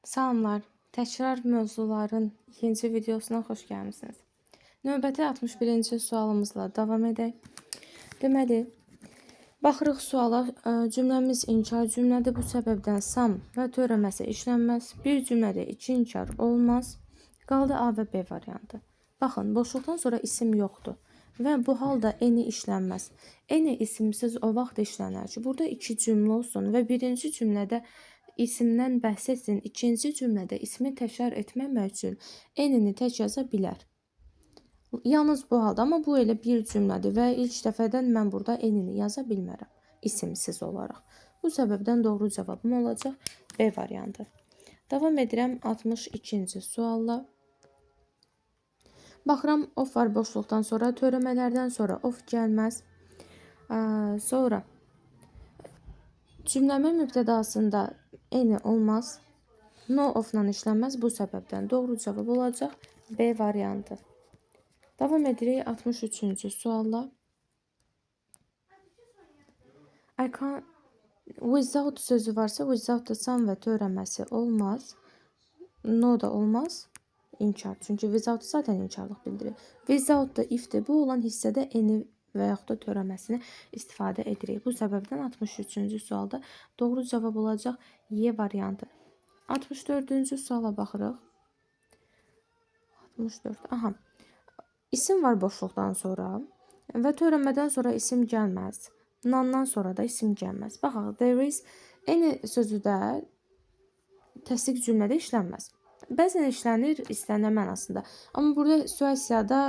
Salamlar. Təkrar mövzuların ikinci videosuna xoş gəlmisiniz. Növbəti 61-ci sualımızla davam edək. Deməli, baxırıq suala. Cümləmiz inkar cümlədir. Bu səbəbdən sam və törəməsi işlənməz. Bir cümlədə iki inkar olmaz. Qaldı A və B variantı. Baxın, boşluqdan sonra isim yoxdur. Və bu halda eni işlənməz. Eni isimsiz o vaxt işlənər ki, burada iki cümlə olsun və birinci cümlədə isimdən bəhs etsin, ikinci cümlədə ismi təkrar etməmək üçün enini tək yaza bilər. Yalnız bu halda, amma bu elə bir cümlədir və ilk dəfədən mən burada enini yaza bilmərəm, isimsiz olaraq. Bu səbəbdən doğru cavabım olacaq B variantı. Davam edirəm 62-ci sualla. Baxıram, of var boşluqdan sonra, törəmələrdən sonra of gəlməz. Sonra cümləmin mübtədasında eni olmaz. No ofla işlənməz. Bu səbəbdən doğru cavab olacaq B variantı. Davam edirik 63-cü sualla. I can't, without sözü varsa without da sam və törəməsi olmaz. No da olmaz. İnkar. Çünki without zaten inkarlıq bildirir. Without da ifdir. Bu olan hissədə eni və yaxud da törəməsini istifadə edirik. Bu səbəbdən 63-cü sualda doğru cavab olacaq Y variantı. 64-cü suala baxırıq. 64. Aha. İsim var boşluqdan sonra və törəmədən sonra isim gəlməz. Nandan sonra da isim gəlməz. Baxaq, there is eni sözü də təsdiq cümlədə işlənməz. Bəzən işlənir istənilən mənasında. Amma burada situasiyada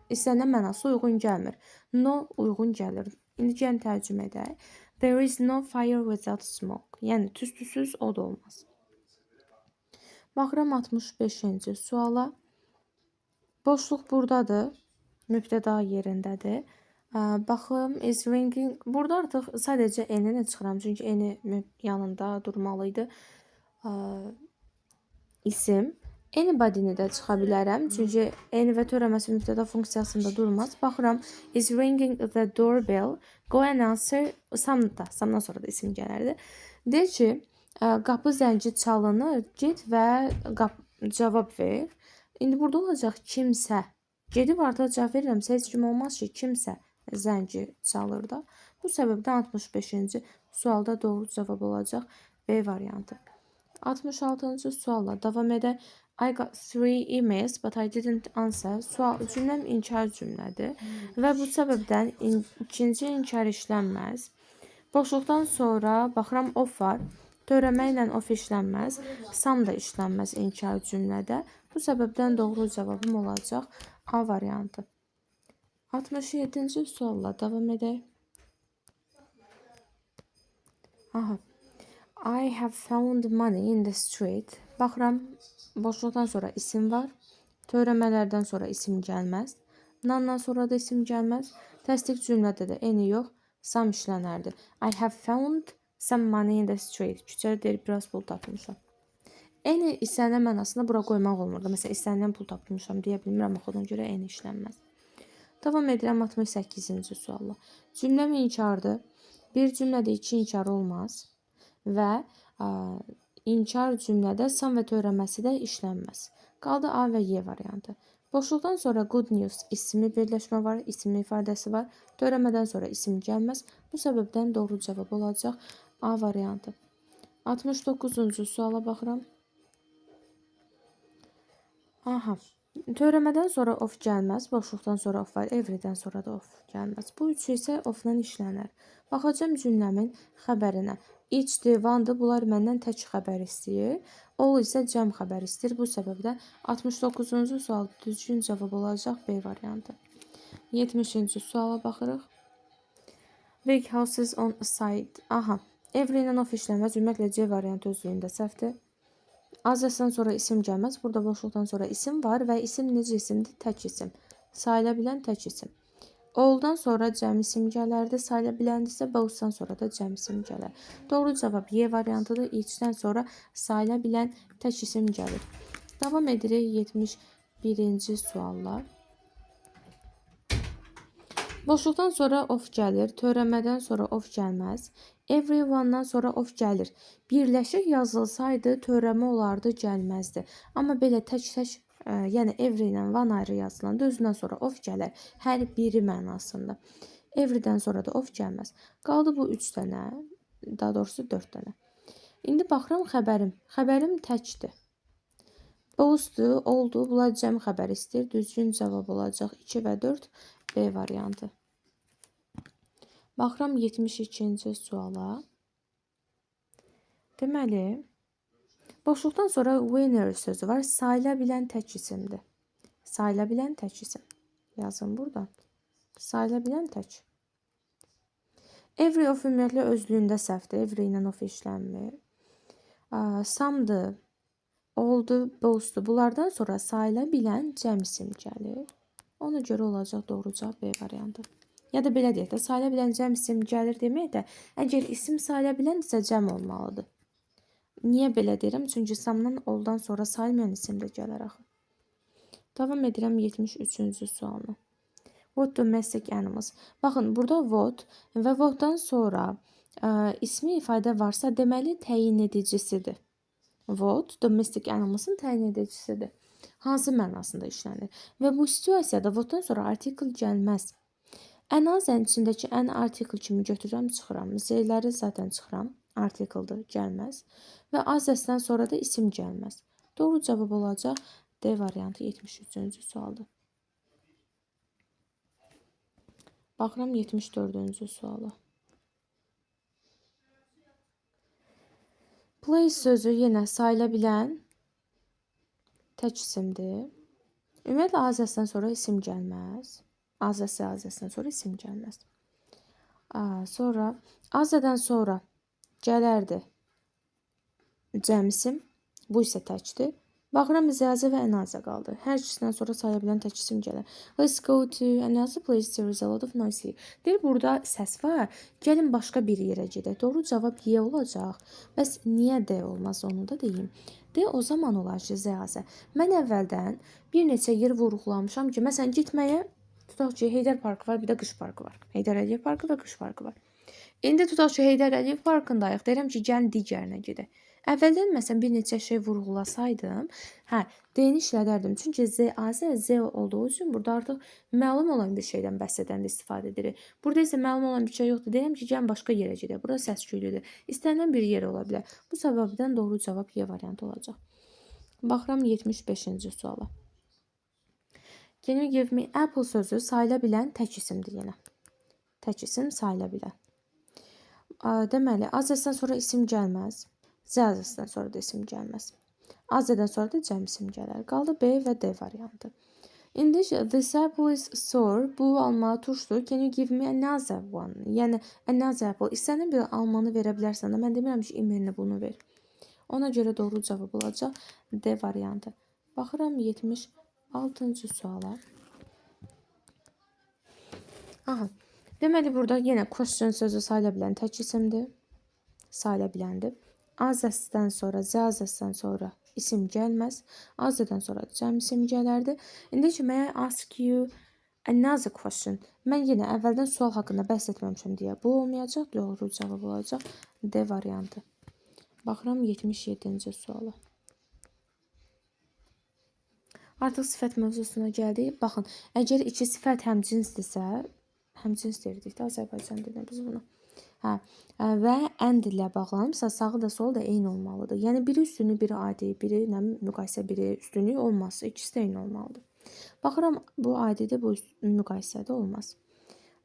istənilən mənası uyğun gəlmir. No uyğun gəlir. İndi gəlin tərcümə edək. There is no fire without smoke. Yəni tüstüsüz od olmaz. Baxıram 65-ci suala. Boşluq buradadır. Mübtəda yerindədir. Baxım, is ringing. Burada artıq sadəcə eni çıxıram. Çünki eni yanında durmalıydı. İsim. Anybody-ni də çıxa bilərəm. Çünki eni və törəməsi mübtəda funksiyasında durmaz. Baxıram, is ringing the doorbell. Go and answer. Samdan sonra da isim gələrdi. Deyir ki, qapı zəngi çalınır. Get və cavab ver. İndi burada olacaq kimsə. Gedib artıq cavab verirəmsə heç kim olmaz ki, kimsə zəngi çalır da. Bu səbəbdən 65-ci sualda doğru cavab olacaq B variantı. 66-cı sualla davam edək. I got 3 emails but I didn't answer. Cümləm inkar cümlədir və bu səbəbdən ikinci inkar işlənməz. Boşluqdan sonra baxıram of var. Törəmə ilə of işlənməz. Sam da işlənməz inkar cümlədə. Bu səbəbdən doğru cavabım olacaq A variantı. 67-ci sualla davam edək. Aha. I have found money in the street. Baxıram, boşluqdan sonra isim var. Törəmələrdən sonra isim gəlməz. Nandan sonra da isim gəlməz. Təsdiq cümlədə də eni yox, sam işlənərdi. I have found some money in the street. Küçədə deyir, biraz pul tapmışam. Eni istənilən mənasında bura qoymaq olmurdu. Məsələn, istənilən pul tapmışam deyə bilmirəm, ona görə eni işlənməz. Davam edirəm 68-ci sualla. Cümləm inkardır. Bir cümlədə iki inkar olmaz. Və inkar cümlədə sam və törəməsi də işlənməz. Qaldı A və Y variantı. Boşluqdan sonra good news ismi birləşmə var, isim ifadəsi var. Törəmədən sonra isim gəlməz. Bu səbəbdən doğru cavab olacaq A variantı. 69-cu suala baxıram. Aha. Törəmədən sonra of gəlməz, boşluqdan sonra of var, everydən sonra da of gəlməz. Bu üçü isə ofla işlənər. Baxacam cümləmin xəbərinə. İçdir, vandır, bunlar məndən tək xəbər istəyir. Ol isə cəm xəbər istəyir. Bu səbəbdən 69-cu sual düzgün cavab olacaq B variantı. 70-ci suala baxırıq. Big houses on a side. Aha. Every ilə of işlənməz, ümumiyyətlə C variantı özlüyündə səhvdir. Azəsdən sonra isim gəlməz. Burada boşluqdan sonra isim var və isim necə isimdir? Tək isim. Sayıla bilən tək isim. Oldan sonra cəm isim gələrdi. Sayıla biləndirsə boşdan sonra da cəm isim gələr. Doğru cavab Y variantıdır. İçdən sonra sayıla bilən tək isim gəlir. Davam edirik 71-ci sualla. Boşluqdan sonra of gəlir, törəmədən sonra of gəlməz. Everyone-dan sonra of gəlir. Birləşik yazılsaydı törəmə olardı, gəlməzdi. Amma belə tək-tək, yəni every ilə one ayrı yazılanda özündən sonra of gələr. Hər biri mənasında. Every-dən sonra da of gəlməz. Qaldı bu 3 dənə, daha doğrusu 4 dənə. İndi baxıram xəbərim. Xəbərim təkdir. Bothdur, oldu. Bunlar cəm xəbər istəyir. Düzgün cavab olacaq 2 və 4 B variantı. Baxıram 72-ci suala. Deməli, boşluqdan sonra winner sözü var. Sayıla bilən tək isimdir. Sayıla bilən tək isim. Yazın burada. Sayıla bilən tək. Every of ümumiyyətlə özlüyündə səhvdir. Every ilə of işlənmir. Some'dır. Oldu, bothdur. Bunlardan sonra sayıla bilən cəm isim gəlir. Ona görə olacaq doğru cavab B variantı. Ya da belə deyək də, sayıla bilən cəm isim gəlir demək də, əgər isim sayıla biləndirsə cəm olmalıdır. Niyə belə deyirəm? Çünki samdan oldan sonra sayılmayan isim də gələr axı. Davam edirəm 73-cü sualına. What domestic animals? Baxın, burada what və whatdan sonra ismi ifadə varsa, deməli təyin edicisidir. What domestic animalsın təyin edicisidir. Hansı mənasında işlənir? Və bu situasiyada whatdan sonra artikel gəlməz. Ən azən içindəki ən artikel kimi götürürəm, çıxıram. Z'ləri zaten çıxıram. Artikeldir, gəlməz. Və azəsdən sonra da isim gəlməz. Doğru cavab olacaq D variantı 73-cü sualdır. Baxıram 74-cü suala. Place sözü yenə sayıla bilən tək isimdir. Ümumiyyətlə azəsdən sonra isim gəlməz. Azəsdən sonra isim gəlməz. Sonra azədən sonra gələrdi cəm isim. Bu isə təkdir. Baxıram izazə və ənazə qaldı. Hər ikisindən sonra sayıla bilən tək isim gələr. Let's go to another place, there is a lot of noise here. Deyir, burada səs var. Gəlin başqa bir yerə gedək. Doğru cavab Y olacaq. Bəs niyə D olmaz, onu da deyim. D o zaman olar ki, izazə. Mən əvvəldən bir neçə yer vurğulamışam ki, məsələn, getməyə tutaq ki, Heydər Parkı var, bir də Qış Parkı var. Heydər Əliyev Parkı və Qış Parkı var. İndi tutaq ki, Heydər Əliyev Parkındayıq. Deyirəm ki, gəlin digərinə gedək. Əvvəldən məsələn bir neçə şey vurğulasaydım, D-ni işlədərdim. Çünki Z olduğu üçün burada artıq məlum olan bir şeydən bəhs edəndə istifadə edirik. Burada isə məlum olan bir şey yoxdur. Deyirəm ki, gəlin başqa yerə gedək. Burada səs-küylüdür. İstənilən bir yer ola bilər. Bu səbəbdən doğru cavab Y variantı olacaq. Baxıram 75-ci suala. Can you give me apple sözü sayıla bilən tək isimdir yenə. Tək isim sayıla bilən. Deməli, azəsdən sonra isim gəlməz. Z-azəsdən sonra da isim gəlməz. Az-dən sonra da cəm isim gələr. Qaldı B və D variantı. İndi this apple is sour. Bu alma turşdur. Can you give me another one? Yəni another apple. İstənilən bir almanı verə bilərsən də. Mən demirəm ki, imelinə bunu ver. Ona görə doğru cavab olacaq D variantı. Baxıram 76-cı suala. Deməli, burada yenə question sözü sayıla bilən tək isimdir. Sayıla biləndir. Az-dən sonra, Z-dən sonra isim gəlməz. Az-dən sonra cəm isim gələrdi. İndi ki, may I ask you another question? Mən yenə əvvəldən sual haqqında bəhs etməmişəm deyə. Bu olmayacaq, doğru cavab olacaq D variantı. Baxıram 77-ci suala. Artıq sifət mövzusuna gəldik. Baxın, əgər iki sifət həmcinsdirsə, həmcins deyirdik də Azərbaycan dilində biz bunu. Və and ilə bağlanıbsa, sağı da solu da eyni olmalıdır. Yəni biri üstünlük, biri adi, biri müqayisə, biri üstünlük olmaz. İkisi də eyni olmalıdır. Baxıram, bu adidir, bu müqayisədə olmaz.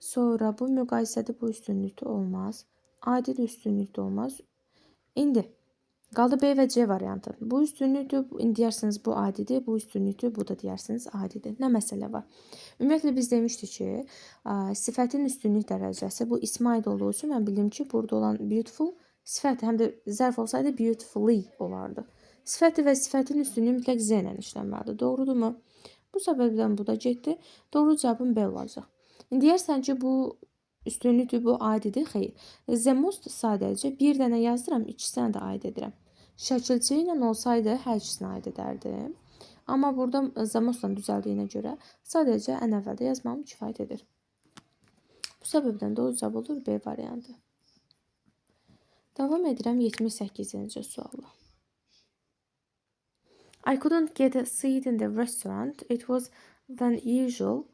Sonra bu müqayisədə bu üstünlükdə olmaz. Adi də üstünlükdə olmaz. İndi qaldı B və C variantı. Bu üstünlükdür, deyərsiniz bu adidir, bu üstünlükdür, bu da deyərsiniz adidir. Nə məsələ var? Ümumiyyətlə biz demişdik ki, sifətin üstünlük dərəcəsi bu ismi aid olduğu üçün mən bildim ki, burada olan beautiful sifət həm də zərf olsaydı beautifully olardı. Sifəti və sifətin üstünlüyü mütləq Z ilə işlənməlidir. Doğrudurmu? Bu səbəbdən bu da getdi. Doğru cavabım B olacaq. İndi deyərsən ki, bu üstünlükdür, bu adidir. Xeyr. The most sadəcə bir dənə yazdıram, ikisinə də aid edirəm. Şəkilçi ilə olsaydı hər ikisinə aid edərdim. Amma burada the most-la düzəldiyinə görə sadəcə ən əvvəldə yazmam kifayət edir. Bu səbəbdən doğru cavab olur B variantı. Davam edirəm 78-ci sualla. I couldn't get a seat in the restaurant. It was than usual.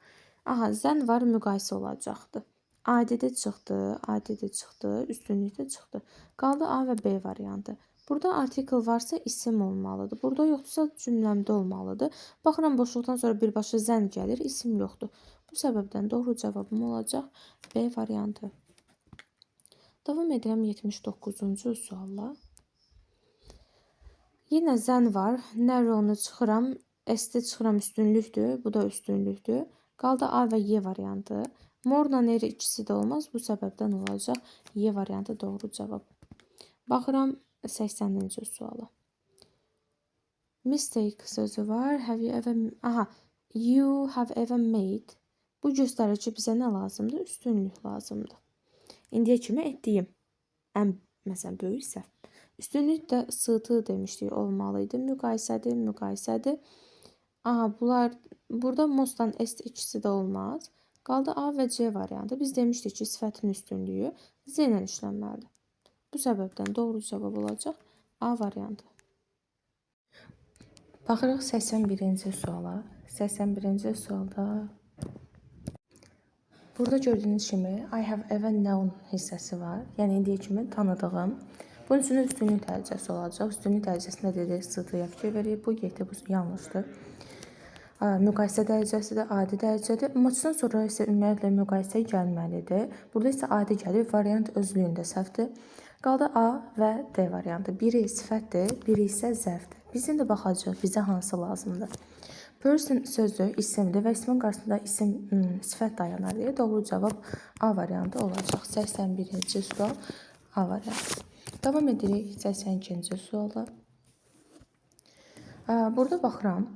Aha, zən var, müqayisə olacaqdı. Adidə çıxdı, adidə çıxdı, üstünlükdə çıxdı. Qaldı A və B variantı. Burada artikel varsa isim olmalıdır. Burada yoxdursa cümləmdə olmalıdır. Baxıram boşluqdan sonra birbaşa zən gəlir, isim yoxdur. Bu səbəbdən doğru cavabım olacaq B variantı. Davam edirəm 79-cu sualla. Yenə zən var. Narrow-nu çıxıram. S-də çıxıram, üstünlükdür. Bu da üstünlükdür. Qaldı A və Y variantı. Morla R ikisi də olmaz. Bu səbəbdən olacaq Y variantı doğru cavab. Baxıram 80-ci suala. Mistake sözü var. Have you ever... Aha. You have ever made. Bu göstərir ki, bizə nə lazımdır? Üstünlük lazımdır. İndiyə kimi etdiyim. Ən, məsələn, böyük səhv. Üstünlük də sığdı demişdik, olmalıydı. Müqayisədir, müqayisədir. Aha, bunlar burada mostdan S ikisi də olmaz. Qaldı A və C variantı. Biz demişdik ki, sifətin üstünlüyü Z ilə işlənməlidir. Bu səbəbdən doğru cavab olacaq A variantı. Baxırıq 81-ci suala. 81-ci sualda burada gördüyünüz kimi I have ever known hissəsi var. Yəni indiyə kimi tanıdığım. Bunun üçün üstünlük dərəcəsi olacaq. Üstünlük dərəcəsində dedik, sığdıya fikir verir. Bu 7, bu yanlışdır. Müqayisə dərəcəsi də adi dərəcədir. Maçdan sonra isə ümumiyyətlə müqayisə gəlməlidir. Burada isə adi gəlir. Variant özlüyündə səhvdir. Qaldı A və D variantı. Biri sifətdir, biri isə zərfdir. Biz indi baxacağıq, bizə hansı lazımdır. Person sözü isimdir və ismin qarşısında isim sifət dayanar deyə doğru cavab A variantı olacaq. 81-ci sual A variantı. Davam edirik 82-ci suala. Burada baxıram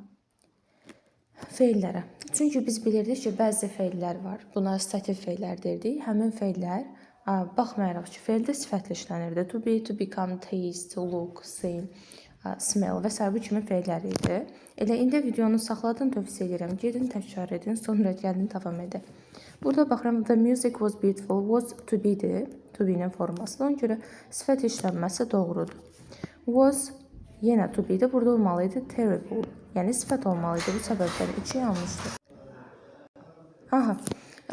feillərə. Çünki biz bilirdik ki, bəzi feillər var. Buna stativ feillər deyirdik. Həmin feillər baxmayaraq ki, feildə sifətlə işlənirdi. To be, to become, taste, to look, seem, smell və s. bu kimi feillər idi. Elə indi videonu saxladın, tövsiyə edirəm. Gedin, təkrar edin, sonra gəlin davam edin. Burada baxıram, the music was beautiful, was to be-dir. To be-nin forması. Ona görə sifət işlənməsi doğrudur. Was yenə to be-dir. Burada olmalıydı terrible. Yəni sifət olmalıydı. Bu səbəbdən 2 yanlışdır. Aha.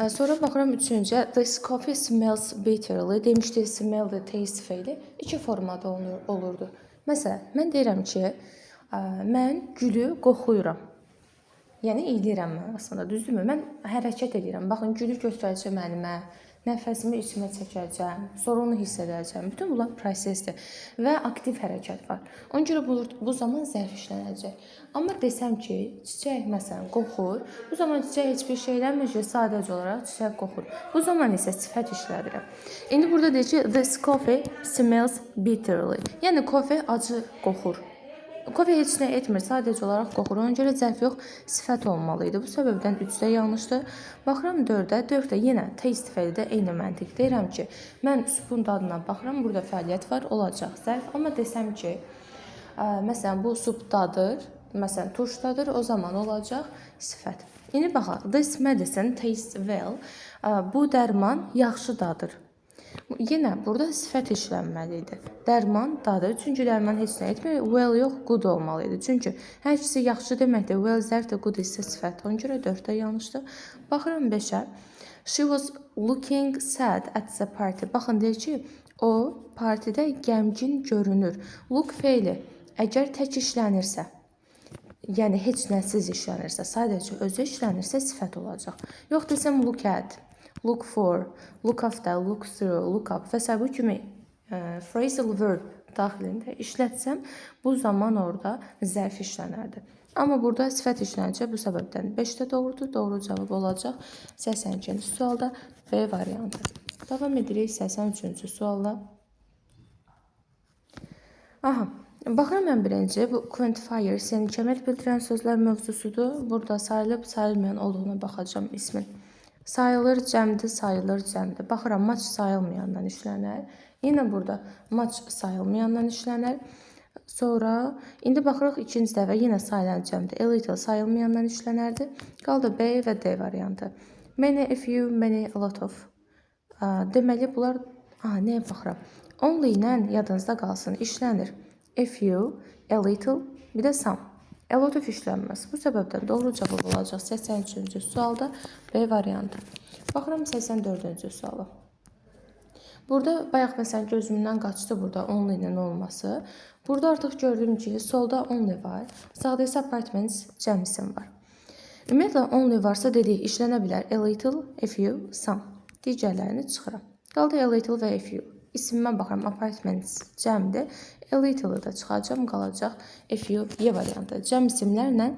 Sonra baxıram 3-cüyə. This coffee smells bitterly. Demişdik, smell və taste feili 2 formada olurdu. Məsələn, mən deyirəm ki, mən gülü qoxuyuram. Yəni, eləyirəm mən aslında, düzdürmü? Mən hərəkət edirəm. Baxın, gülü göstərəcəm əlimə, nəfəsimi içimə çəkəcəm, sonra onu hiss edəcəm. Bütün bunlar prosesdir və aktiv hərəkət var. Ona görə bu zaman zərf işlənəcək. Amma desəm ki, çiçək məsələn qoxur, bu zaman çiçək heç bir şey eləmir ki, sadəcə olaraq çiçək qoxur. Bu zaman isə sifət işlədirəm. İndi burada deyir ki, this coffee smells bitterly. Yəni, kofe acı qoxur. Kofe heç nə etmir, sadəcə olaraq qoxur. Ona görə zərf yox, sifət olmalıydı. Bu səbəbdən 3-də yanlışdır. Baxıram 4-də. 4-də yenə taste feili də eyni məntiq. Deyirəm ki, mən supun dadına baxıram, burada fəaliyyət var, olacaq zərf. Amma desəm ki, məsələn, bu sup dadır, məsələn, turş dadır, o zaman olacaq sifət. İndi baxaq, this medicine tastes well. Bu dərman yaxşı dadır. Yenə burada sifət işlənməlidir. Dərman dadır. Çünki dərman heç nə etmir. Well yox, good olmalıydı. Çünki hər ikisi yaxşı deməkdir. Well zərfdir, good isə sifət. Ona görə 4-də yanlışdır. Baxıram 5-ə. She was looking sad at the party. Baxın, deyir ki, o partidə qəmgin görünür. Look feili əgər tək işlənirsə, yəni heç nəsiz işlənirsə, sadəcə özü işlənirsə sifət olacaq. Yox desəm look at, look for, look after, look through, look up və s. bu kimi phrasal verb daxilində işlətsəm, bu zaman orada zərf işlənərdi. Amma burada sifət işlənəcək, bu səbəbdən 5-də doğrudur, doğru cavab olacaq 82-ci sualda B variantı. Davam edirik 83-cü sualla. Aha, baxıram mən birinci, bu quantifier, yəni kəmət bildirən sözlər mövzusudur. Burada sayılıb, sayılmayan olduğuna baxacağım ismin. Sayılır cəmdir, sayılır cəmdir. Baxıram, maç sayılmayandan işlənər. Yenə burada maç sayılmayandan işlənər. Sonra, indi baxırıq ikinci dəfə yenə sayılan cəmdir. A little sayılmayandan işlənərdi. Qaldı B və D variantı. Many, a few, many, a lot of. Deməli, bunlar nəyə baxıram? Only ilə yadınızda qalsın, işlənir. A few, a little, bir də some. A lot of işlənməz. Bu səbəbdən doğru cavab olacaq 83-cü sualda B variantı. Baxıram 84-cü suala. Burada bayaq məsələn gözümdən qaçdı burada only ilə olması. Burada artıq gördüm ki, solda only var. Sağda isə apartments cəm isim var. Ümumiyyətlə only varsa dedik işlənə bilər. A little, a few, some. Digərlərini çıxıram. Qaldı a little və a few. İsimimə baxıram, apartments cəmdir. A little-ı da çıxacam, qalacaq a few, Y variantı. Cəm isimlərlə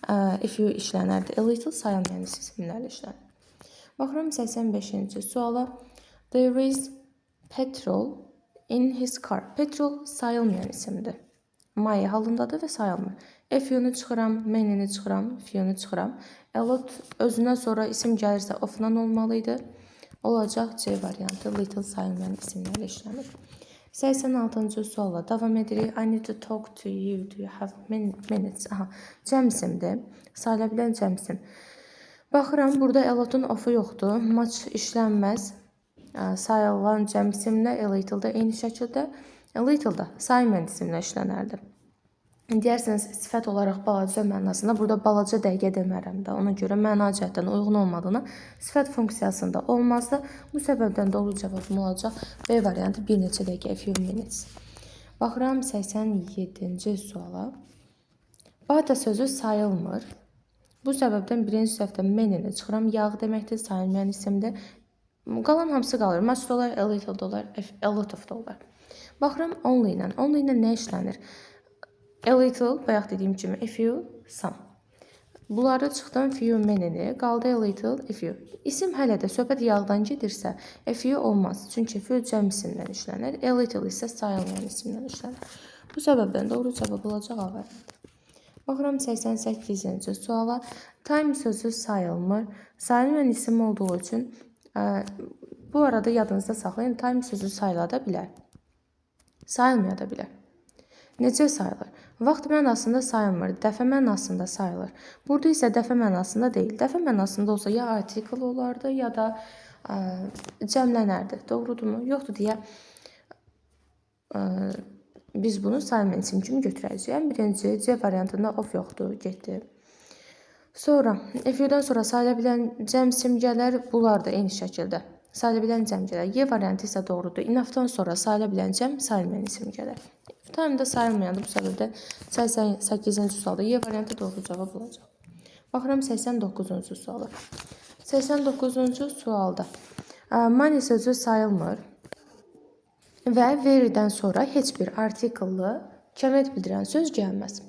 a few işlənərdi. A little sayılmayan isimlərlə işlənir. Baxıram 85-ci suala. There is petrol in his car. Petrol sayılmayan isimdir. May halındadır və sayılmır. A few-nu çıxıram, many-ni çıxıram, few-nu çıxıram. A lot özündən sonra isim gəlirsə of-dan olmalıydı. Olacaq C variantı. Little sayılmayan isimlərlə işlənir. 86-cı sualla davam edirik. I need to talk to you. Do you have minutes? Cəm isimdir. Sayıla bilən cəm isim. Baxıram, burada a lot-un of-u yoxdur. Much işlənməz. Sayılan cəm isimlə a little-da eyni şəkildə. A little-da sayılmayan isimlə işlənərdi. Deyərsiniz, sifət olaraq balaca mənasında, burada balaca dəqiqə demərəm də, ona görə məna cəhətdən uyğun olmadığını sifət funksiyasında olmazdı. Bu səbəbdən doğru cavabım olacaq B variantı bir neçə dəqiqə, a few minutes. Baxıram 87-ci suala. Bata sözü sayılmır. Bu səbəbdən birinci səhvdə many-ni çıxıram. Yağ deməkdir, sayılmayan isimdir. Qalan hamısı qalır. Much da olar, a little da olar, a lot of da olar. Baxıram only ilə. Only ilə nə işlənir? A little, bayaq dediyim kimi, a few, some. Bunları çıxdım, few, many-ni, qaldı a little, a few. İsim hələ də söhbət yağdan gedirsə, a few olmaz. Çünki few cəm isimdən işlənir, a little isə sayılmayan isimdən işlənir. Bu səbəbdən doğru cavab olacaq A variantı. Baxıram 88-ci suala. Time sözü sayılmır. Sayılmayan isim olduğu üçün bu arada yadınızda saxlayın, time sözü sayıla da bilər. Sayılmaya da bilər. Necə sayılır? Vaxt mənasında sayılmır, dəfə mənasında sayılır. Burada isə dəfə mənasında deyil. Dəfə mənasında olsa ya artikel olardı, ya da cəmlənərdi. Doğrudurmu? Yoxdur deyə biz bunu sayılmayan isim kimi götürəcəyik. Birinci C variantında of yoxdur, getdi. Sonra, if-dən sonra sayıla bilən cəm simgələr bunlar da eyni şəkildə. Sayıla bilən cəmgələr. Y variantı isə doğrudur. Enough-dan sonra sayıla bilən cəm sayılmayan isimgələr. Time-da sayılmayandır. Bu səbəbdə 88-ci sualda Y variantı doğru cavab olacaq. Baxıram 89-cu suala. 89-cu sualda money sözü sayılmır və verydən sonra heç bir artikellı kəmət bildirən söz gəlməz.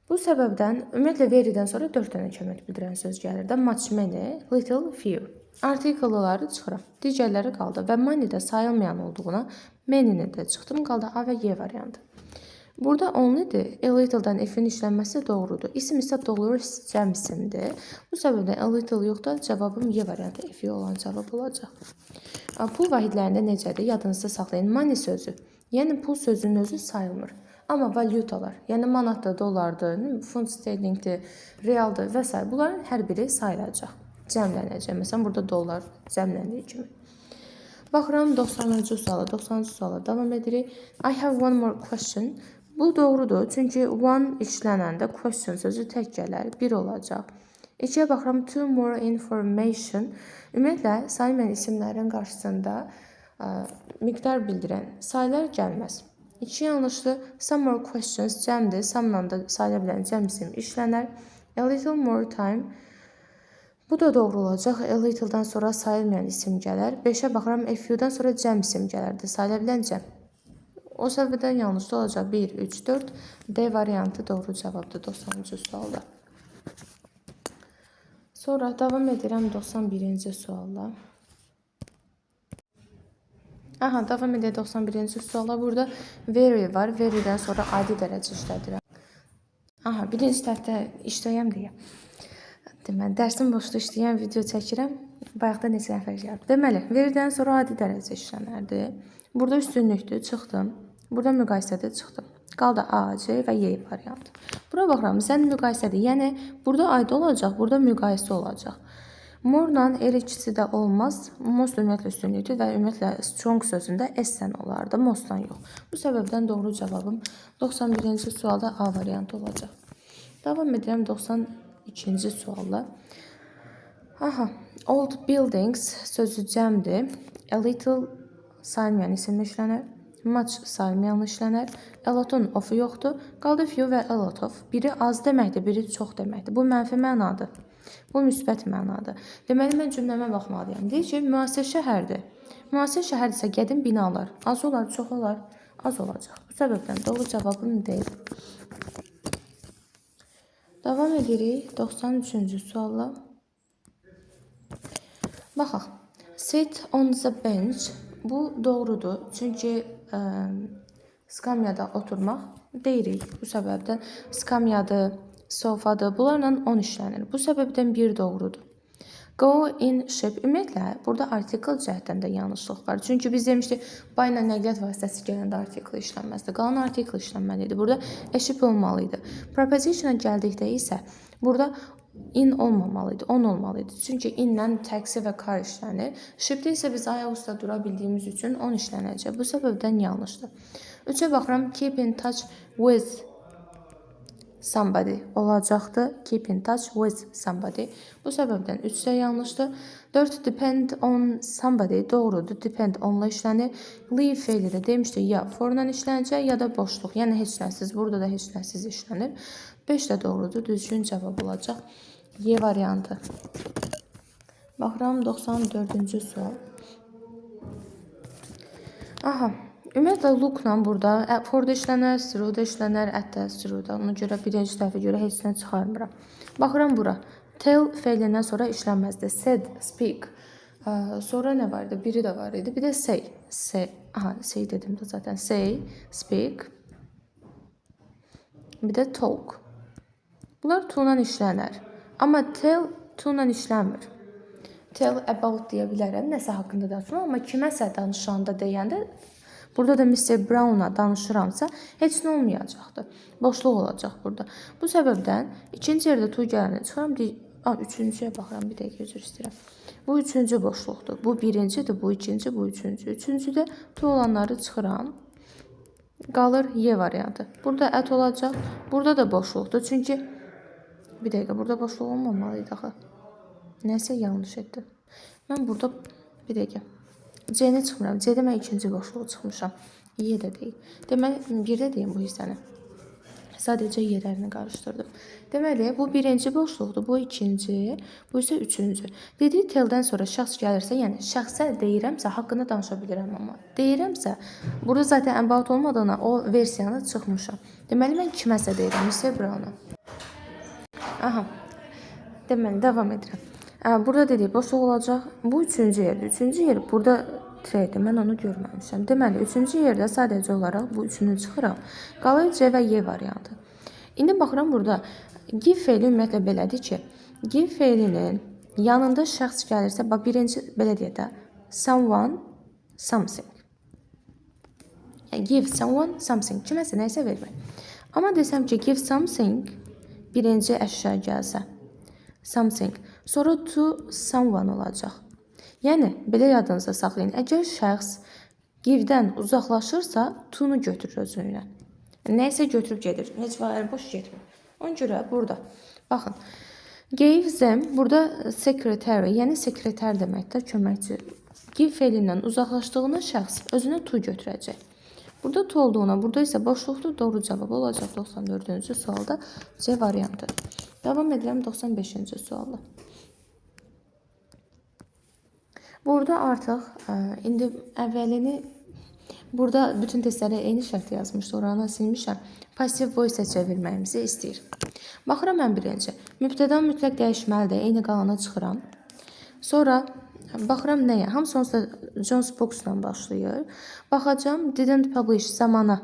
Bu səbəbdən ümumiyyətlə verydən sonra 4 dənə kəmət bildirən söz gəlir də. Much, many, little, few. Artikelları çıxıram. Digərləri qaldı və money də sayılmayan olduğuna many-ni də çıxdım. Qaldı A və Y variantı. Burada onlydir. A little-dan F-in işlənməsi doğrudur. İsim isə dollar cəm isimdir. Bu səbəbdən A little yoxdur. Cavabım Y variantı F olan cavab olacaq. Pul vahidlərində necədir? Yadınızda saxlayın. Money sözü, yəni pul sözünün özü sayılmır. Amma valyutalar, yəni manatdır, dollardır, funt sterlingdir, realdır və s. Bunların hər biri sayılacaq, cəmlənəcək. Məsələn, burada dollar cəmləndiyi kimi. Baxıram 90-cı suala. 90-cı suala davam edirik. I have one more question. Bu doğrudur, çünki one işlənəndə question sözü tək gələr, bir olacaq. İkiyə baxıram, two more information. Ümumiyyətlə, sayılmayan isimlərin qarşısında miqdar bildirən sayılar gəlməz. İki yanlışdır. Some more questions cəmdir. Some'la da sayıla bilən cəm isim işlənər. A little more time. Bu da doğru olacaq. A little-dan sonra sayılmayan isim gələr. 5-ə baxıram. A few-dan sonra cəm isim gələrdi. Sayıla bilən cəm. O səbəbdən yanlış da olacaq. 1, 3, 4. D variantı doğru cavabdır 90-cı sualda. Sonra davam edirəm 91-ci sualla. Davam edək 91-ci suala. Burada very var. Verydən sonra adi dərəcə işlədirəm. Birinci tərəfdə işləyəm deyə. Deməli, dərsin boşda işləyən video çəkirəm. Bayaqda neçə nəfər gəlib. Deməli, verydən sonra adi dərəcə işlənərdi. Burada üstünlükdür, çıxdım. Burada müqayisədə çıxdım. Qaldı A, C və Y variantı. Bura baxıram, sən müqayisədir. Yəni, burada aid olacaq, burada müqayisə olacaq. More-dan er ikisi də olmaz. Most ümumiyyətlə üstünlükdür və ümumiyyətlə strong sözündə S-dən olardı, most-dan yox. Bu səbəbdən doğru cavabım 91-ci sualda A variantı olacaq. Davam edirəm 92-ci sualla. Aha, old buildings sözü cəmdir. A little saymayan isimlə işlənər. Much saymayan işlənər. A lot-un of-u yoxdur. Qaldı few və a lot of. Biri az deməkdir, biri çox deməkdir. Bu mənfi mənadır. Bu müsbət mənadır. Deməli, mən cümləmə baxmalıyam. Deyir ki, müasir şəhərdir. Müasir şəhər isə qədim binalar. Az olar, çox olar, az olacaq. Bu səbəbdən doğru cavabım deyil. Davam edirik 93-cü sualla. Baxaq. Sit on the bench. Bu doğrudur. Çünki skamyada oturmaq deyirik. Bu səbəbdən skamyadır, sofadır. Bunlarla 10 işlənir. Bu səbəbdən 1 doğrudur. Go in ship. Ümumiyyətlə, burada artikel cəhətdən də yanlışlıq var. Çünki biz demişdik, by ilə nəqliyyat vasitəsi gələndə artikel işlənməzdir. Qalan artikel işlənməli idi. Burada a ship olmalı idi. Preposition'a gəldikdə isə burada in olmamalı idi, on olmalı idi. Çünki inlə taxi və car işlənir. Shipdə isə biz ayaq üstə dura bildiyimiz üçün 10 işlənəcək. Bu səbəbdən yanlışdır. 3-ə baxıram, keep in touch with somebody olacaqdır. Keep in touch with somebody. Bu səbəbdən 3 isə yanlışdır. 4 depend on somebody doğrudur. Depend onla işlənir. Leave feili də demişdik, ya forla işlənəcək, ya da boşluq. Yəni heç nəsiz. Burada da heç nəsiz işlənir. 5 də doğrudur. Düzgün cavab olacaq. Y variantı. Baxıram 94-cü sual. Aha. Ümumiyyətlə, look-la burada for-da işlənər, through-da işlənər, at-da, through-da. Ona görə birinci tərəfə görə heç nə çıxarmıram. Baxıram bura. Tell feilindən sonra işlənməzdir. Said, speak. Sonra nə var idi? Biri də var idi. Bir də say. Say. Aha, say dedim də zaten. Say, speak. Bir də talk. Bunlar to-la işlənər. Amma tell to-la işlənmir. Tell about deyə bilərəm. Nəsə haqqında danışıram. Amma kiməsə danışanda deyəndə burada da Mr. Brown'a danışıramsa heç nə olmayacaqdır. Boşluq olacaq burada. Bu səbəbdən ikinci yerdə to gələni çıxıram. Üçüncüyə baxıram. Bir dəqiqə üzr istəyirəm. Bu üçüncü boşluqdur. Bu birincidir. Bu ikinci, bu üçüncü. Üçüncüdə to olanları çıxıram. Qalır Y variantı. Burada at olacaq. Burada da boşluqdur. Çünki bir dəqiqə burada boşluq olmamalıydı axı. Nəsə yanlış etdim. Mən burada bir dəqiqə C-nə çıxmıram. C-də mən ikinci boşluğu çıxmışam. Y də deyil. Deməli, bir də deyim bu hissəni. Sadəcə yerlərini qarışdırdım. Deməli, bu birinci boşluqdur, bu ikinci, bu isə üçüncü. Dediyi tell-dən sonra şəxs gəlirsə, yəni şəxsə deyirəmsə, haqqında danışa bilirəm amma. Deyirəmsə, burada zaten about olmadığına o versiyanı çıxmışam. Deməli, mən kiməsə deyirəm, Mr. Brown'a. Aha, deməli, davam edirəm. Burada dedik, boşluq olacaq. Bu üçüncü yerdir. Üçüncü yer burada treydir. Mən onu görməmişəm. Deməli, üçüncü yerdə sadəcə olaraq bu üçünü çıxıram. Qalır C və Y variantı. İndi baxıram burada. Give feili ümumiyyətlə belədir ki, give feilinin yanında şəxs gəlirsə, bax, birinci belə deyək də, someone, something. Yəni, give someone, something. Kiməsə, nəysə vermək. Amma desəm ki, give something, birinci əşya gəlsə, something. Sonra to someone olacaq. Yəni, belə yadınızda saxlayın. Əgər şəxs give-dən uzaqlaşırsa, to-nu götürür özüylə. Nəysə götürüb gedir. Heç vaxt boş getmir. Ona görə burada. Baxın. Gave them, burada secretary, yəni sekretər deməkdir, köməkçi. Give feilindən uzaqlaşdığına şəxs özünə to götürəcək. Burada to olduğuna, burada isə boşluqdur. Doğru cavab olacaq 94-cü sualda C variantı. Davam edirəm 95-ci sualda. Burada artıq indi əvvəlini burada bütün testlərə eyni şərt yazmışdı. Oranı silmişəm. Pasiv voice çevirməyimizi istəyir. Baxıram mən birinci. Mübtəda mütləq dəyişməlidir. Eyni qalana çıxıram. Sonra baxıram nəyə? Hamısı onsuz da John Spocks'la başlayır. Baxacam didn't publish zamana.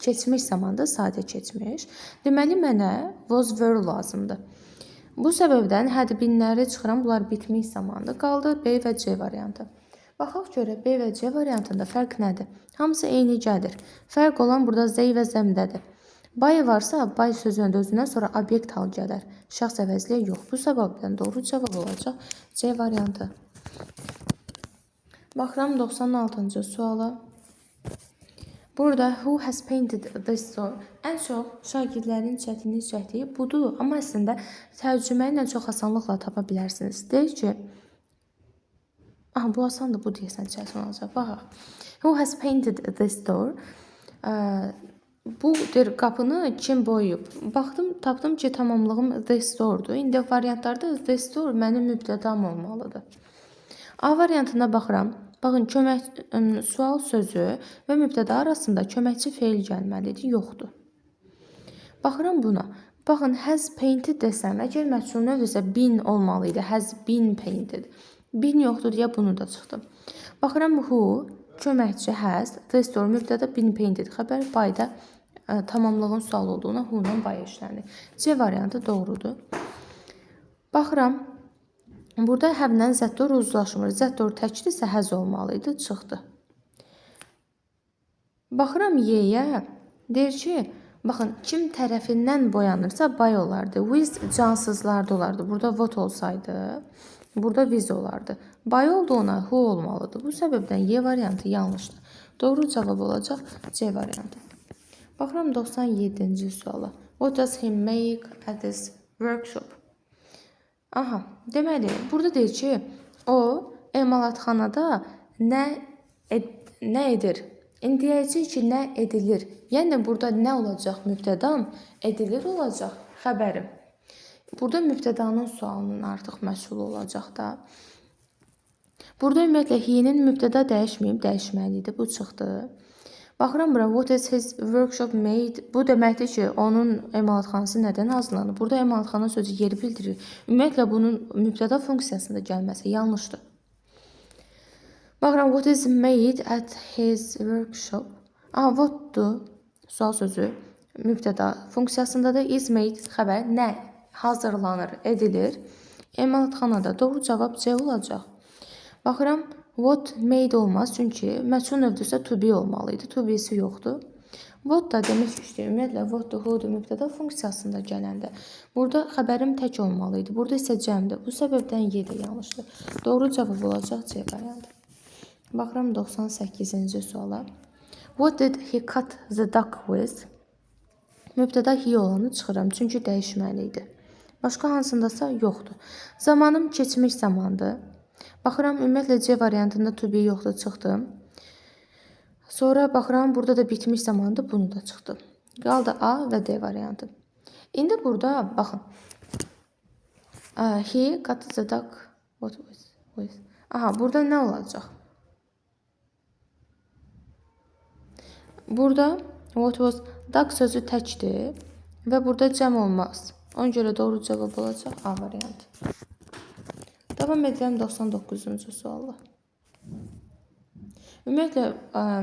Keçmiş zamanda sadə keçmiş. Deməli mənə was were lazımdır. Bu səbəbdən hədbinləri çıxıram. Bunlar bitmiş zamanda. Qaldı B və C variantı. Baxaq görə B və C variantında fərq nədir? Hamısı eyni gəlir. Fərq olan burada Z və zəmdədir. Buy varsa, buy sözünün də özündən sonra obyekt hal gələr. Şəxs əvəzliyə yox. Bu səbəbdən doğru cavab olacaq C variantı. Baxıram 96-cı suala. Burada who has painted this door? Ən çox şagirdlərin çətinlik çəkdiyi budur. Amma əslində tərcümə ilə çox asanlıqla tapa bilərsiniz. Deyir ki, bu asandır, bu deyəsən çətin olacaq. Baxaq. Who has painted this door? Bu qapını kim boyayıb? Baxdım, tapdım ki, tamamlığım this door'dur. İndi variantlarda this door mənim mübtədam olmalıdır. A variantına baxıram. Baxın, sual sözü və mübtəda arasında köməkçi feil gəlməlidir, yoxdur. Baxıram buna. Baxın, has painted desəm, əgər məchul növdürsə been olmalıydı. Has been painted. Been yoxdur deyə bunu da çıxdım. Baxıram who, köməkçi has, this door mübtəda been painted. Xəbər bayda tamamlığın sual olduğuna who-la bay işlənir. C variantı doğrudur. Baxıram. Burada have-lə zət-dor uzlaşmır. Zət-dor təkdirsə həz olmalıydı, çıxdı. Baxıram Y-yə. Deyir ki, baxın, kim tərəfindən boyanırsa bay olardı. With cansızlarda olardı. Burada what olsaydı, burada with olardı. Bay olduğuna who olmalıdır. Bu səbəbdən Y variantı yanlışdır. Doğru cavab olacaq C variantı. Baxıram 97-ci suala. What does he make at this workshop? Deməli, burada deyir ki, o emalatxanada nə edir? İndi deyəcək ki, nə edilir? Yəni, burada nə olacaq? Mübtədam, edilir olacaq xəbərim. Burada mübtədanın sualının artıq məsul olacaq da. Burada ümumiyyətlə, he-nin mübtəda dəyişməyib, dəyişməlidir. Bu çıxdı. Baxıram bura, what is his workshop made? Bu deməkdir ki, onun emalatxanası nədən hazırlanır? Burada emalatxana sözü yeri bildirir. Ümumiyyətlə, bunun mübtəda funksiyasında gəlməsi yanlışdır. Baxıram, what is made at his workshop? What'dur? Sual sözü mübtəda funksiyasındadır. Is made xəbər nə? Hazırlanır, edilir. Emalatxanada doğru cavab C olacaq. Baxıram, what made olmaz, çünki məchul növdürsə to be olmalıydı. To be'si yoxdur. What da demək ki, ümumiyyətlə, what-dur, who-dur mübtəda funksiyasında gələndə. Burada xəbərim tək olmalıydı. Burada isə cəmdir. Bu səbəbdən Y də yanlışdır. Doğru cavab olacaq C variantı. Baxıram 98-ci suala. What did he cut the duck with? Mübtəda he olanı çıxıram, çünki dəyişməliydi. Başqa hansındasa yoxdur. Zamanım keçmiş zamandır. Baxıram, ümumiyyətlə C variantında to be yoxdur, çıxdım. Sonra baxıram, burada da bitmiş zamandır, bunu da çıxdım. Qaldı A və D variantı. İndi burada, baxın. He cut the duck. What was? Burada nə olacaq? Burada what was, duck sözü təkdir və burada cəm olmaz. Ona görə doğru cavab olacaq A variantı. Davam edirəm 99-cu sualla. Ümumiyyətlə,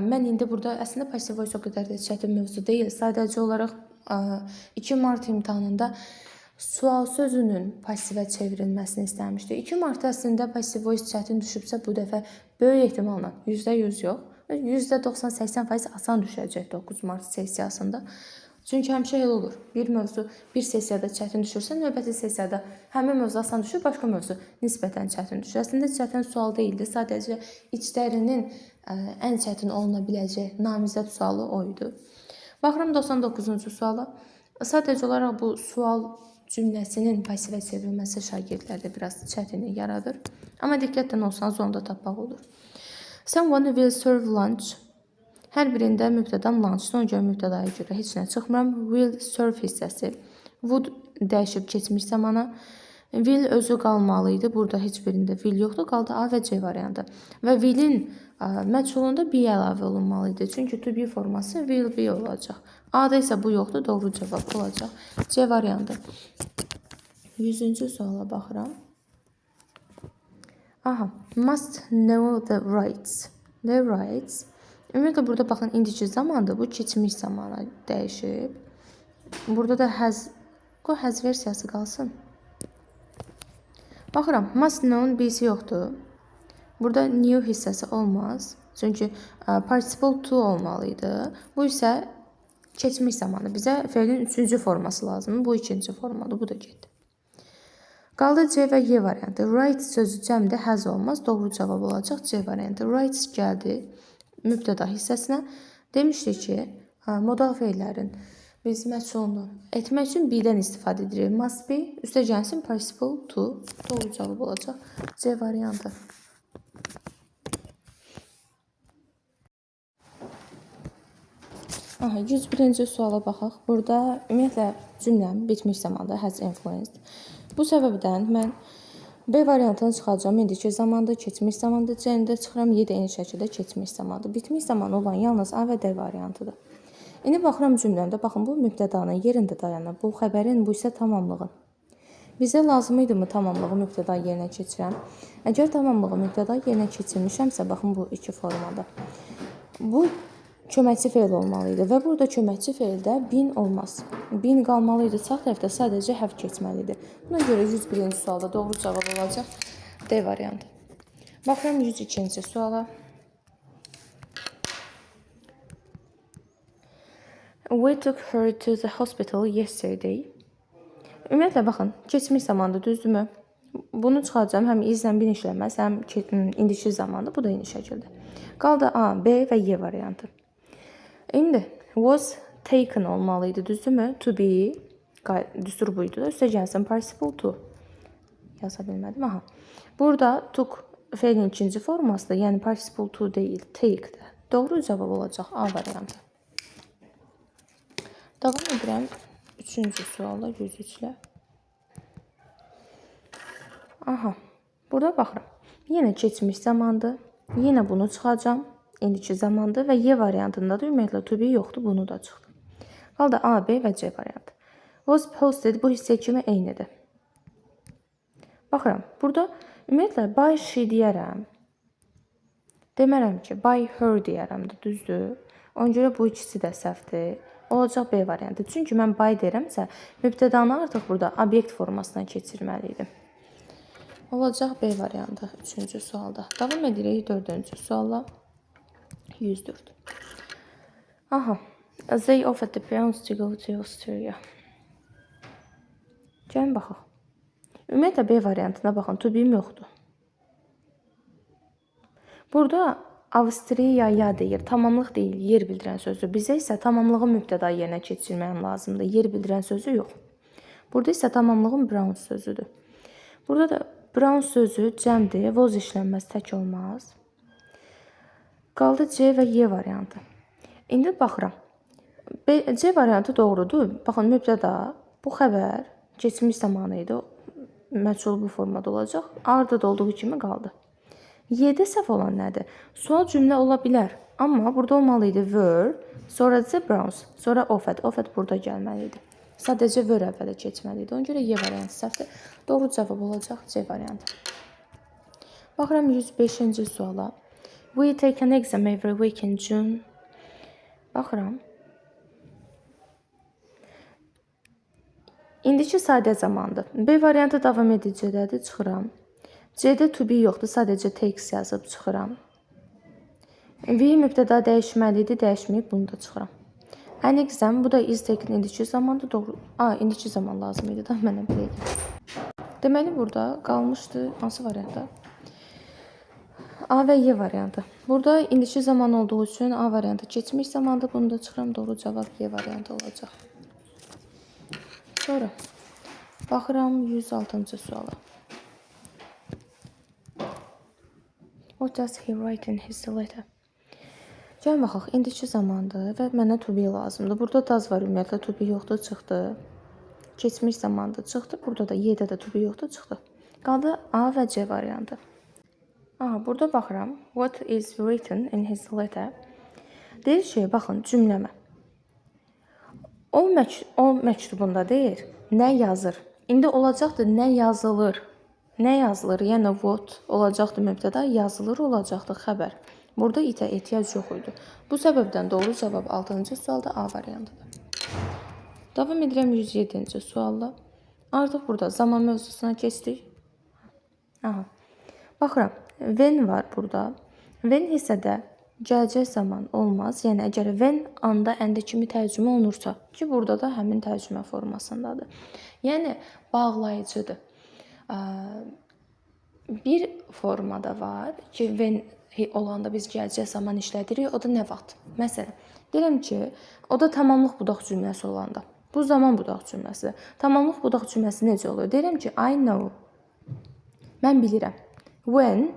mən indi burada əslində passive voice o qədər də çətin mövzu deyil. Sadəcə olaraq 2 mart imtahanında sual sözünün passivə çevrilməsini istəmişdi. 2 mart əslində passive voice çətin düşübsə, bu dəfə böyük ehtimalla %100 yox, %90-80% asan düşəcək 9 mart sessiyasında. Çünki həmişə elə olur. Bir mövzu bir sessiyada çətin düşürsə, növbəti sessiyada həmin mövzu asan düşür, başqa mövzu nisbətən çətin düşür. Əslində çətin sual deyildi. Sadəcə içlərinin ən çətin oluna biləcək namizəd sualı o idi. Baxıram 99-cu suala. Sadəcə olaraq bu sual cümləsinin passivə çevrilməsi şagirdlərdə biraz çətinlik yaradır. Amma diqqətlə olsanız onu da tapmaq olur. Someone will serve lunch. Hər birində mübtədam lunchdır, ona görə mübtədaya görə heç nə çıxmıram. Will serve hissəsi. Would dəyişib keçmiş zamana. Will özü qalmalıydı. Burada heç birində will yoxdur. Qaldı A və C variantı. Və will'in məchulunda be əlavə olunmalıydı. Çünki to be forması will be olacaq. A-da isə bu yoxdur. Doğru cavab olacaq. C variantı. 100-cü suala baxıram. Must know the rights. The rights. Ümumiyyətlə, burada baxın, indiki zamandır. Bu keçmiş zamana dəyişib. Burada da has versiyası qalsın. Baxıram, must know-un B-si yoxdur. Burada new hissəsi olmaz. Çünki participle to olmalıydı. Bu isə Keçmiş zamanı bizə fe'lin 3-cü forması lazımdır. Bu 2-ci formadır. Bu da getdi. Qaldı C və Y variantı. Write sözü cəmdə həz olmaz. Doğru cavab olacaq C variantı. Write gəldi mübtəda hissəsinə. Demişdik ki, modal fe'llərin biz məchulunu etmək üçün be-dən istifadə edirik. Must be, üstə gəlsin participle to. Doğru cavab olacaq C variantı. Aha, 101-ci suala baxaq. Burada ümumiyyətlə cümləm bitmiş zamanda has influenced. Bu səbəbdən mən B variantını çıxacağam. İndiki zamanda, keçmiş zamanda, C-də çıxıram. Y də eyni şəkildə keçmiş zamanda. Bitmiş zaman olan yalnız A və D variantıdır. İndi baxıram cümləmdə. Baxın, bu mübtədanın yerində dayanır. Bu xəbərin, bu isə tamamlığın. Bizə lazım idimi tamamlığı mübtəda yerinə keçirəm? Əgər tamamlığı mübtəda yerinə keçirmişəmsə, baxın bu iki formada. Bu köməkçi fe'l olmalı idi və burada köməkçi fe'ldə bin olmaz. Bin qalmalı idi. Sağ tərəfdə sadəcə have keçməlidir. Buna görə 101-ci sualda doğru cavab olacaq D variantı. Baxıram 102-ci suala. We took her to the hospital yesterday. Ümumiyyətlə, baxın, keçmiş zamanda düzdürmü? Bunu çıxacağım. Həm izlə bin işləməz, həm indiki zamanda. Bu da eyni şəkildə. Qaldı A, B və Y variantı. İndi was taken olmalı idi, düzdürmü? To be, düstur buydu da. Üstə gəlsin participle to. Yaza bilmədim, aha. Burada took fe'lin ikinci formasıdır, yəni participle to deyil, take-də. Doğru cavab olacaq A variantı. Davam edirəm 3-cü sualla 103-lə. Aha, burada baxıram. Yenə keçmiş zamandır. Yenə bunu çıxacağam. İndiki zamandır və Y variantında da ümumiyyətlə to be yoxdur, bunu da çıxdı. Qaldı A, B və C variantı. Was posted bu hissə kimi eynidir. Baxıram, burada ümumiyyətlə by she deyərəm. Demərəm ki, by her deyərəm də, düzdür. Ona görə bu ikisi də səhvdir. Olacaq B variantı. Çünki mən by deyirəmsə, mübtədanı artıq burada obyekt formasına keçirməli idim. Olacaq B variantı 3-cü sualda. Davam edirik 4-cü sualla. 104. Aha. They offered the parents to go to Australia. Gəlin baxaq. Ümumiyyətlə B variantına baxın. To be-im yoxdur. Burada Avstriyaya deyir. Tamamlıq deyil. Yer bildirən sözü. Bizə isə tamamlığı mübtəda yerinə keçirməyəm lazımdır. Yer bildirən sözü yox. Burada isə tamamlığın Brown sözüdür. Burada da Brown sözü cəmdir. Was işlənməz, tək olmaz. Qaldı C və Y variantı. İndi baxıram. C variantı doğrudur. Baxın, mübtəda bu xəbər keçmiş zamanı idi. Məchul bu formada olacaq. Arda da olduğu kimi qaldı. Y-də səhv olan nədir? Sual cümlə ola bilər. Amma burada olmalı idi were, sonra isə Browns, sonra offered. Offered burada gəlməli idi. Sadəcə were əvvələ keçməli idi. Ona görə Y variantı səhvdir. Doğru cavab olacaq C variantı. Baxıram 105-ci suala. We take an exam every week in June. Baxıram. İndiki sadə zamandır. B variantı davam edicədədir, çıxıram. C-də to be yoxdur, sadəcə takes yazıb çıxıram. V mübtəda dəyişməlidir, dəyişməyib, bunu da çıxıram. An exam, bu da is taken indiki zamanda doğru. İndiki zaman lazım idi da, mənə belə gəlir. Deməli, burada qalmışdı, hansı variantda? A və Y variantı. Burada indiki zaman olduğu üçün A variantı keçmiş zamanda, bunu da çıxıram, doğru cavab Y variantı olacaq. Sonra baxıram 106-cı suala. What does he write in his letter? Gəlin baxaq, indiki zamandır və mənə to be lazımdır. Burada does var, ümumiyyətlə to be yoxdur, çıxdı. Keçmiş zamandır, çıxdı. Burada da Y-də də to be yoxdur, çıxdı. Qaldı A və C variantı. Burada baxıram. What is written in his letter? Deyir ki, baxın, cümləmə. O məktubunda deyir, nə yazır? İndi olacaqdır, nə yazılır? Nə yazılır? Yəni what olacaqdır mübtəda, yazılır olacaqdır xəbər. Burada itə ehtiyac yox idi. Bu səbəbdən doğru cavab 6-cı sualda A variantıdır. Davam edirəm 107-ci sualla. Artıq burada zaman mövzusuna keçdik. Baxıram. When var burada. When hissədə gələcək zaman olmaz. Yəni əgər when anda əndə kimi tərcümə olunursa, ki burada da həmin tərcümə formasındadır. Yəni bağlayıcıdır. Bir formada var ki, when olanda biz gələcək zaman işlədirik, o da nə vaxt? Məsələn, deyirəm ki, o da tamamlıq budaq cümləsi olanda. Bu zaman budaq cümləsidir. Tamamlıq budaq cümləsi necə olur? Deyirəm ki, I know. Mən bilirəm. When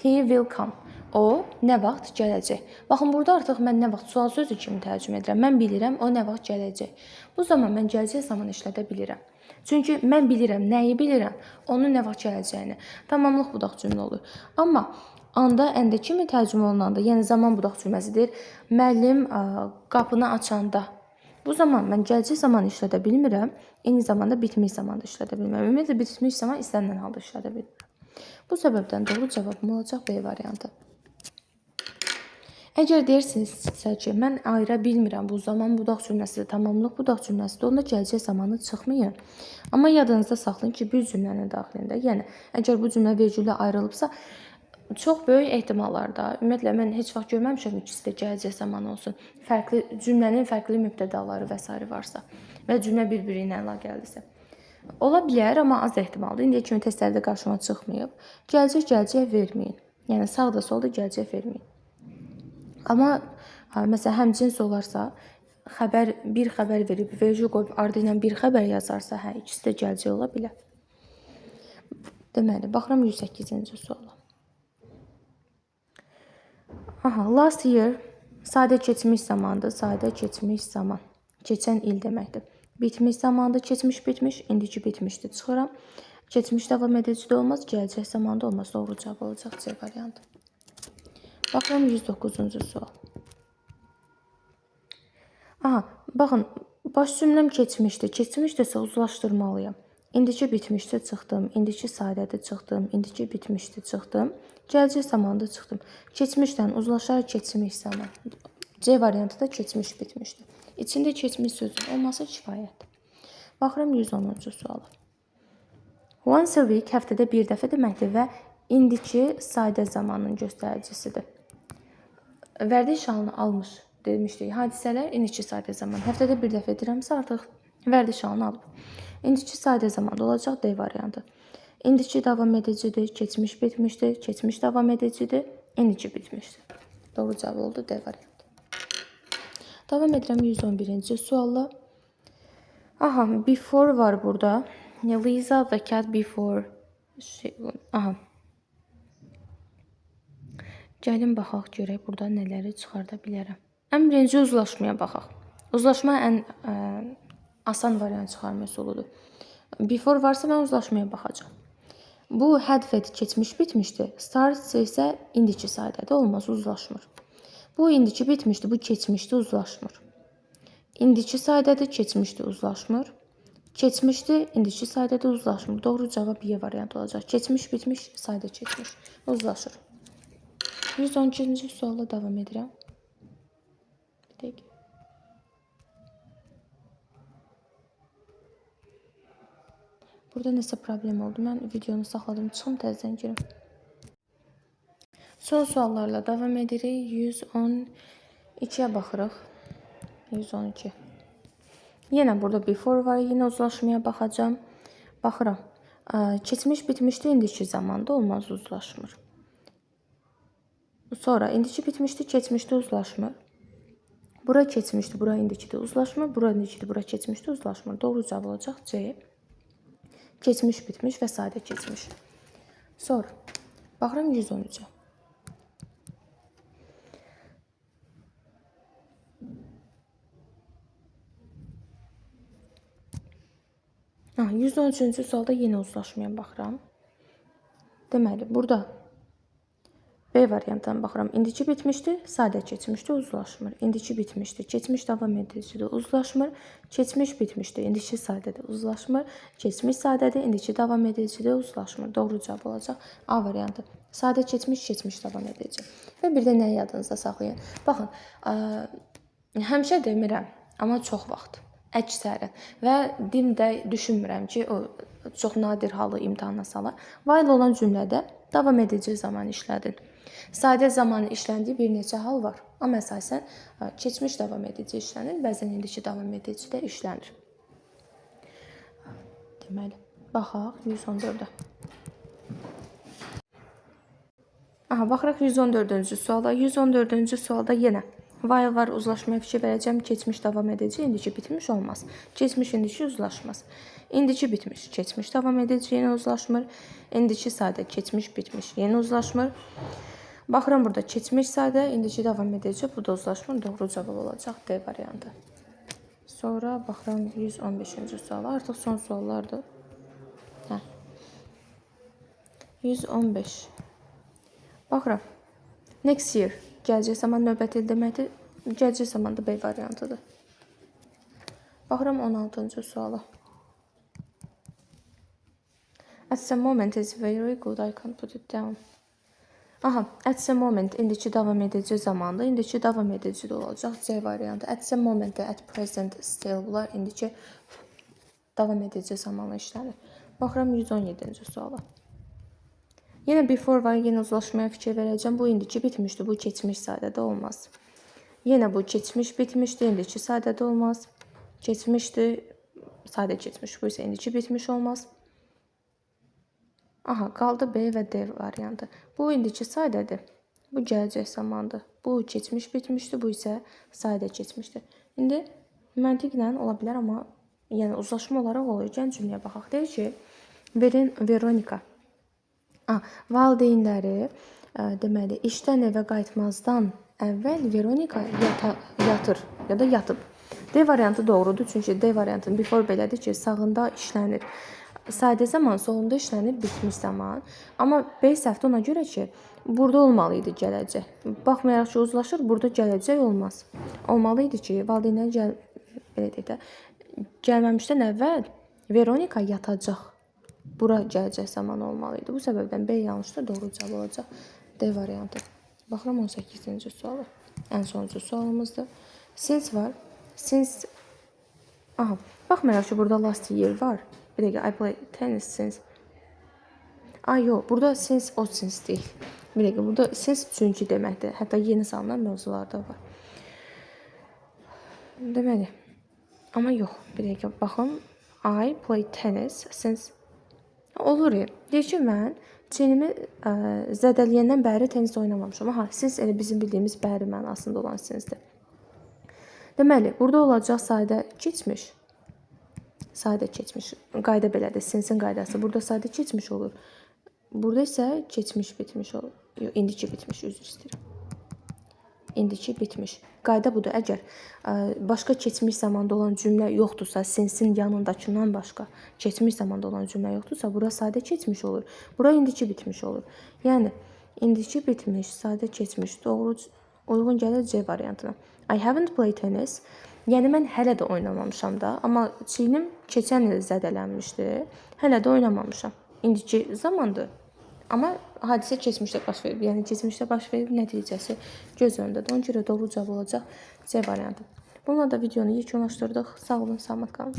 he will come. O nə vaxt gələcək. Baxın, burada artıq mən nə vaxt sual sözü kimi tərcümə edirəm. Mən bilirəm, o nə vaxt gələcək. Bu zaman mən gələcək zaman işlədə bilirəm. Çünki mən bilirəm, nəyi bilirəm? Onun nə vaxt gələcəyini. Tamamlıq budaq cümlə olur. Amma anda, əndə kimi tərcümə olunanda, yəni zaman budaq cümləsidir. Müəllim qapını açanda. Bu zaman mən gələcək zaman işlədə bilmirəm. Eyni zamanda bitmiş zaman da işlədə bilmirəm. Ümumiyyətlə bitmiş zaman istənilən halda işlədə bilmirəm. Bu səbəbdən doğru cavabım olacaq B variantı. Əgər deyirsinizsə ki, mən ayıra bilmirəm, bu zaman budaq cümləsidir, tamamlıq budaq cümləsidir, onda gələcək zamanı çıxmayın. Amma yadınızda saxlayın ki, bir cümlənin daxilində, yəni əgər bu cümlə vergüllə ayrılıbsa, çox böyük ehtimallarda, ümumiyyətlə mən heç vaxt görməmişəm ikisi də gələcək zaman olsun. Cümlənin fərqli mübtədaları və s. varsa və cümlə bir-biri ilə əlaqəlidirsə. Ola bilər, amma az ehtimaldır. İndiyə kimi testlərdə qarşıma çıxmayıb. Gələcək verməyin. Yəni sağda solda gələcək verməyin. Amma məsələn həmcins olarsa, bir xəbər verib, vergül qoyub ardı ilə bir xəbər yazarsa, hə, ikisi də gələcək ola bilər. Deməli, baxıram 108-ci suala. Last year sadə keçmiş zamandır, sadə keçmiş zaman. Keçən il deməkdir. Bitmiş zamandır, keçmiş bitmiş, indiki bitmişdir. Çıxıram. Keçmiş davam edici də olmaz, gələcək zamanda olmaz. Doğru cavab olacaq C variantı. Baxıram 109-cu sual. Baxın, baş cümləm keçmişdir. Keçmişdirsə uzlaşdırmalıyam. İndiki bitmişdir, çıxdım. İndiki sadədir, çıxdım. İndiki bitmişdir, çıxdım. Gələcək zamanda çıxdım. Keçmişdən uzlaşar keçmiş zaman. C variantı da keçmiş bitmişdir. İçində keçmiş sözü olması kifayətdir. Baxıram 110-cu suala. Once a week həftədə bir dəfə deməkdir və indiki sadə zamanın göstəricisidir. Vərdiş halını almış demişdik. Hadisələr indiki sadə zaman. Həftədə bir dəfə edirəmsə artıq vərdiş halını alıb. İndiki sadə zamanda olacaq D variantı. İndiki davam edicidir, keçmiş bitmişdir, keçmiş davam edicidir, indiki bitmişdir. Doğru cavab oldu D variantı. Davam edirəm 111-ci sualla. Before var burada. Lisa the cat before. Gəlin baxaq görək burada nələri çıxarda bilərəm. Ən birinci uzlaşmaya baxaq. Uzlaşma ən asan variant çıxarma üsuludur. Before varsa mən uzlaşmaya baxacağam. Bu had və keçmiş bitmişdir. Start isə indiki sadədir, olmaz, uzlaşmır. Bu indiki bitmişdir, bu keçmişdi, uzlaşmır. İndiki sadədir, keçmişdi, uzlaşmır. Keçmişdi, indiki sadədir, uzlaşmır. Doğru cavab Y variantı olacaq. Keçmiş, bitmiş, sadə keçmiş, uzlaşır. 112-ci sualla davam edirəm. Bir dəqiqə. Burada nəsə problem oldu. Mən videonu saxladım, çıxım təzədən girim. Son suallarla davam edirik. 112-yə baxırıq. 112. Yenə burada before var. Yenə uzlaşmaya baxacağım. Baxıram. Keçmiş bitmişdi, indiki zamanda olmaz, uzlaşmır. Sonra indiki bitmişdi, keçmişdi, uzlaşmır. Bura keçmişdi, bura indikidir, uzlaşmır. Bura indikidir, bura keçmişdi, uzlaşmır. Doğru cavab olacaq C. Keçmiş bitmiş və sadə keçmiş. Sonra baxıram 113-ə. 113-cü sualda yenə uzlaşmaya baxıram. Deməli, burada B variantına baxıram. İndiki bitmişdi, sadə keçmişdi, uzlaşmır. İndiki bitmişdi, keçmiş davam edicidir, uzlaşmır. Keçmiş bitmişdi, indiki sadədir, uzlaşmır. Keçmiş sadədir, indiki davam edicidir, uzlaşmır. Doğru cavab olacaq A variantı. Sadə keçmiş, keçmiş davam edici. Və bir də nəyi yadınızda saxlayın. Baxın, həmişə demirəm, amma çox vaxt. Əksəri və dildə düşünmürəm ki, o çox nadir halı imtahana salar. While olan cümlədə davam edici zaman işlədin. Sadə zamanı işləndiyi bir neçə hal var. Amma əsasən keçmiş davam edici işlənir, bəzən indiki davam edici də işlənir. Deməli, baxaq 114-ə. Baxırıq 114-cü suala. 114-cü sualda yenə while var, uzlaşmaya fikir verəcəm. Keçmiş davam edici, indiki bitmiş olmaz. Keçmiş, indiki uzlaşmaz. İndiki bitmiş, keçmiş davam edici, yenə uzlaşmır. İndiki sadə, keçmiş bitmiş, yenə uzlaşmır. Baxıram burada keçmiş sadə, indiki davam edici, bu da uzlaşmır. Doğru cavab olacaq D variantı. Sonra baxıram 115-ci suala. Artıq son suallardır. 115. Baxıram. Next year. Gələcək zaman növbəti il deməkdir. Gələcək zaman da B variantıdır. Baxıram 16-cı suala. At the moment is very good. I can't put it down. At the moment indiki davam edici zamandır. İndiki davam edici də olacaq. C variantı. At the moment, at present, still. Bunlar indiki davam edici zamanla işlənir. Baxıram 117-ci suala. Yenə before var, yenə uzlaşmaya fikir verəcəm. Bu indiki bitmişdir, bu keçmiş sadədə olmaz. Yenə bu keçmiş bitmişdir, indiki sadədə olmaz. Keçmişdir, sadə keçmiş, bu isə indiki bitmiş olmaz. Qaldı B və D variantı. Bu indiki sadədir, bu gələcək zamandır. Bu keçmiş bitmişdir, bu isə sadə keçmişdir. İndi məntiqlə ola bilər, amma yəni uzlaşma olaraq olur. Gənc cümləyə baxaq. Deyir ki, Veronika valideynləri deməli işdən evə qayıtmazdan əvvəl Veronika yatır ya da yatıb. D variantı doğrudur, çünki D variantının before belədir ki, sağında işlənir. Sadə zaman, solunda işlənir bitmiş zaman. Amma B səhvdir ona görə ki, burada olmalı idi gələcək. Baxmayaraq ki, uzlaşır, burada gələcək olmaz. Olmalı idi ki, valideynlər gəlməmişdən əvvəl Veronika yatacaq. Bura gələcək zaman olmalı idi. Bu səbəbdən B yanlışdır, doğru cavab olacaq. D variantı. Baxıram 18-ci suala. Ən sonuncu sualımızdır. Since var. Since baxmayaraq ki, burada last year var. Bir dəqiqə, I play tennis since. Yox, burada since o since deyil. Bir dəqiqə, burada since çünki deməkdir. Hətta yeni salınan mövzularda var. Deməli. Amma yox, bir dəqiqə, baxın. I play tennis since. Olur ya. Deyir ki, mən çenimi zədələyəndən bəri tenis oynamamışam. Since elə bizim bildiyimiz bəri mənasında olan sincedir. Deməli, burada olacaq sadə keçmiş. Sadə keçmiş. Qayda belədir. Since'in qaydası. Burada sadə keçmiş olur. Burada isə keçmiş bitmiş olur. Yox, indiki bitmiş, üzr istəyirəm. İndiki bitmiş. Qayda budur. Əgər başqa keçmiş zamanda olan cümlə yoxdursa, since'in yanındakından başqa keçmiş zamanda olan cümlə yoxdursa, bura sadə keçmiş olur. Bura indiki bitmiş olur. Yəni, indiki bitmiş, sadə keçmiş, doğru uyğun gəlir C variantına. I haven't played tennis. Yəni, mən hələ də oynamamışam da. Amma çiynim keçən il zədələnmişdi. Hələ də oynamamışam. İndiki zamandır. Amma hadisə keçmişdə baş verib. Yəni, keçmişdə baş verib nəticəsi göz önündədir. Ona görə doğru cavab olacaq C variantı. Bununla da videonu yekunlaşdırdıq. Sağ olun, salamat qalın.